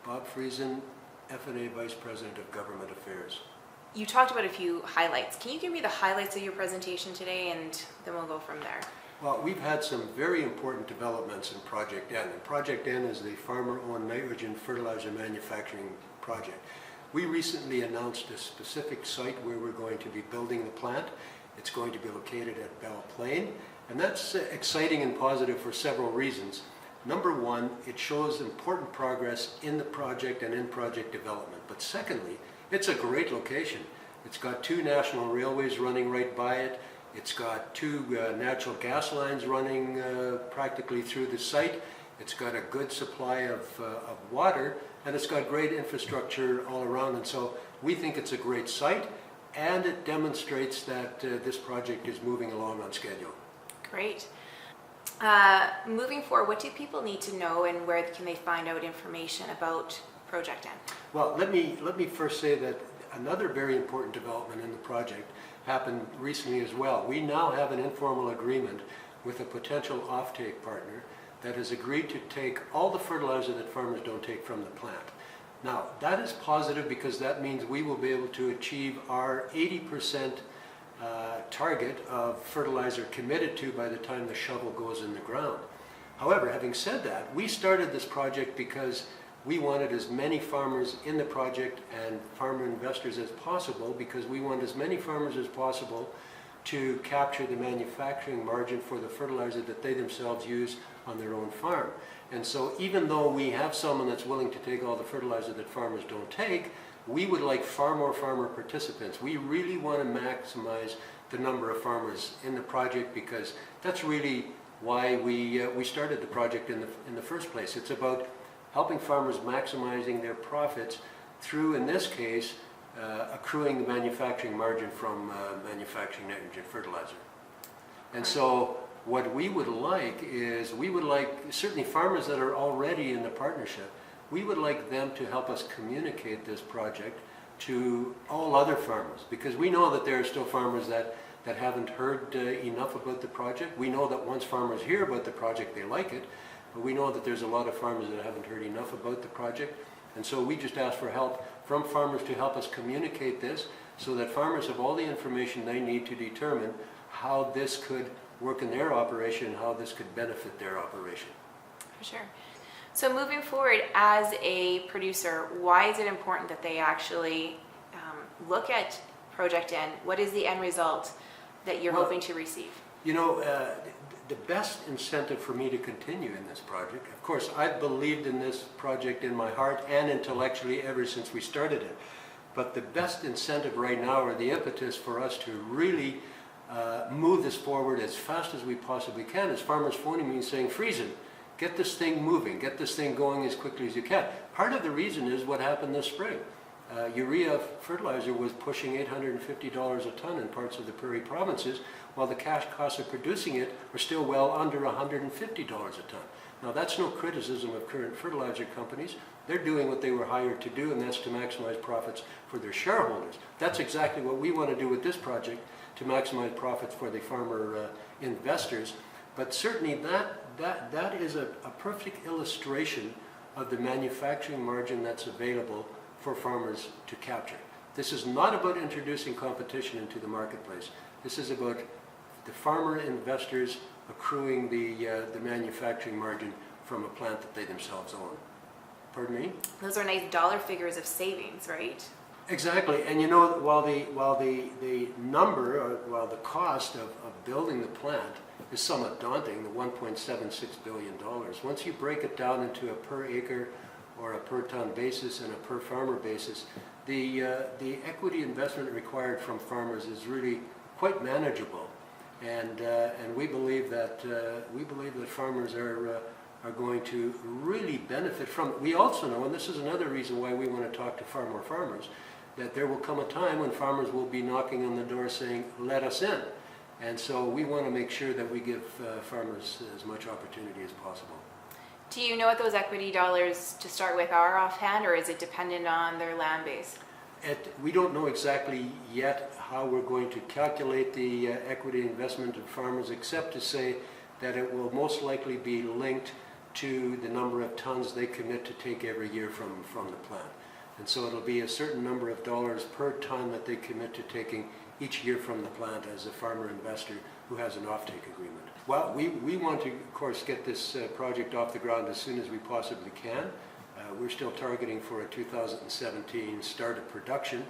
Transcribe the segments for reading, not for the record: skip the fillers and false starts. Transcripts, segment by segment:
Bob Friesen, FNA Vice President of Government Affairs. You talked about a few highlights. Can you give me the highlights of your presentation today, and then we'll go from there? Well, we've had some very important developments in Project N. And Project N is the farmer-owned nitrogen fertilizer manufacturing project. We recently announced a specific site where we're going to be building the plant. It's going to be located at Belle Plaine, and that's exciting and positive for several reasons. Number one, it shows important progress in the project and in project development. But secondly, it's a great location. It's got 2 national railways running right by it. It's got 2 natural gas lines running practically through the site. It's got a good supply of water, and it's got great infrastructure all around. And so we think it's a great site, and it demonstrates that this project is moving along on schedule. Great. Moving forward, what do people need to know, and where can they find out information about Project N? Well, let me first say that another very important development in the project happened recently as well. We now have an informal agreement with a potential offtake partner that has agreed to take all the fertilizer that farmers don't take from the plant. Now, that is positive because that means we will be able to achieve our 80% target of fertilizer committed to by the time the shovel goes in the ground. However, having said that, we started this project because we wanted as many farmers in the project and farmer investors as possible, because we want as many farmers as possible to capture the manufacturing margin for the fertilizer that they themselves use on their own farm. And so even though we have someone that's willing to take all the fertilizer that farmers don't take, we would like far more farmer participants. We really want to maximize the number of farmers in the project, because that's really why we started the project in the first place. It's about helping farmers maximizing their profits through, in this case, accruing the manufacturing margin from manufacturing nitrogen fertilizer. And so what we would like is, certainly farmers that are already in the partnership, we would like them to help us communicate this project to all other farmers, because we know that there are still farmers that haven't heard enough about the project. We know that once farmers hear about the project, they like it, but we know that there's a lot of farmers that haven't heard enough about the project. And so we just ask for help from farmers to help us communicate this, so that farmers have all the information they need to determine how this could work in their operation and how this could benefit their operation. For sure. So moving forward, as a producer, why is it important that they actually look at Project N? What is the end result that you're hoping to receive? You know, the best incentive for me to continue in this project, of course, I've believed in this project in my heart and intellectually ever since we started it. But the best incentive right now, or the impetus for us to really move this forward as fast as we possibly can, is farmers phoning me and saying, Friesen, get this thing moving, get this thing going as quickly as you can. Part of the reason is what happened this spring. Urea fertilizer was pushing $850 a ton in parts of the prairie provinces, while the cash costs of producing it are still well under $150 a ton. Now, that's no criticism of current fertilizer companies. They're doing what they were hired to do, and that's to maximize profits for their shareholders. That's exactly what we want to do with this project, to maximize profits for the farmer investors. But certainly that is a perfect illustration of the manufacturing margin that's available for farmers to capture. This is not about introducing competition into the marketplace. This is about the farmer investors accruing the manufacturing margin from a plant that they themselves own. Pardon me? Those are nice dollar figures of savings, right? Exactly. And you know, while the number, or while the cost of building the plant is somewhat daunting, the $1.76 billion, once you break it down into a per acre or a per ton basis and a per farmer basis, the equity investment required from farmers is really quite manageable, and we believe that farmers are going to really benefit from it. We also know, and this is another reason why we want to talk to far more farmers, that there will come a time when farmers will be knocking on the door saying, let us in. And so we want to make sure that we give farmers as much opportunity as possible. Do you know what those equity dollars to start with are offhand, or is it dependent on their land base? We don't know exactly yet how we're going to calculate the equity investment of farmers, except to say that it will most likely be linked to the number of tons they commit to take every year from the plant. And so it'll be a certain number of dollars per ton that they commit to taking each year from the plant as a farmer investor who has an offtake agreement. Well, we want to, of course, get this project off the ground as soon as we possibly can. We're still targeting for a 2017 start of production,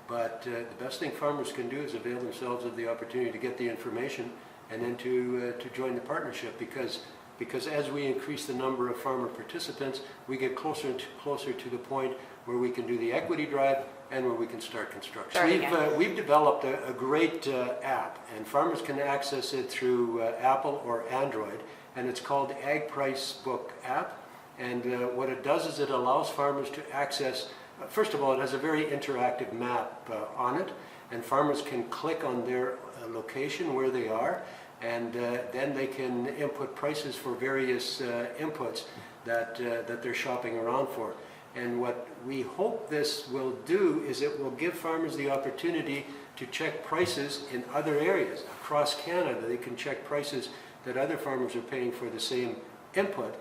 but the best thing farmers can do is avail themselves of the opportunity to get the information and then to join the partnership, because as we increase the number of farmer participants, we get closer and closer to the point where we can do the equity drive and where we can start construction. We've developed a great app, and farmers can access it through Apple or Android, and it's called the Ag Price Book app. And what it does is it allows farmers to access, first of all, it has a very interactive map on it, and farmers can click on their location where they are, and then they can input prices for various inputs that they're shopping around for. And what we hope this will do is it will give farmers the opportunity to check prices in other areas. Across Canada, they can check prices that other farmers are paying for the same input.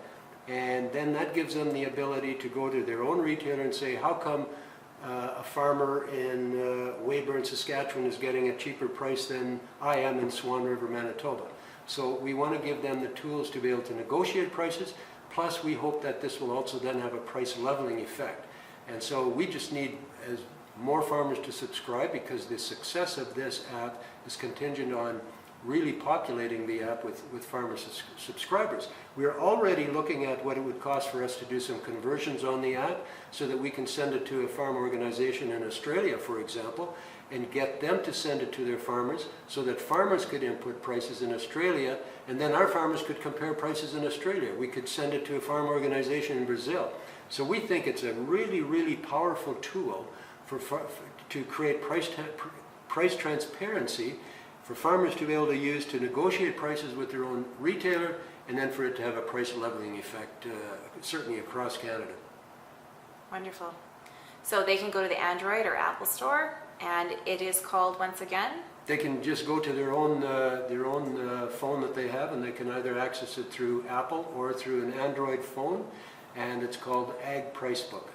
And then that gives them the ability to go to their own retailer and say, how come a farmer in Weyburn, Saskatchewan is getting a cheaper price than I am in Swan River, Manitoba? So we want to give them the tools to be able to negotiate prices, plus we hope that this will also then have a price leveling effect. And so we just need as more farmers to subscribe, because the success of this app is contingent on really populating the app with farmer subscribers. We're already looking at what it would cost for us to do some conversions on the app so that we can send it to a farm organization in Australia, for example, and get them to send it to their farmers so that farmers could input prices in Australia, and then our farmers could compare prices in Australia. We could send it to a farm organization in Brazil. So we think it's a really, really powerful tool to create price transparency for farmers to be able to use to negotiate prices with their own retailer, and then for it to have a price leveling effect, certainly across Canada. Wonderful. So they can go to the Android or Apple store, and it is called, once again? They can just go to their own phone that they have, and they can either access it through Apple or through an Android phone, and it's called Ag Price Book.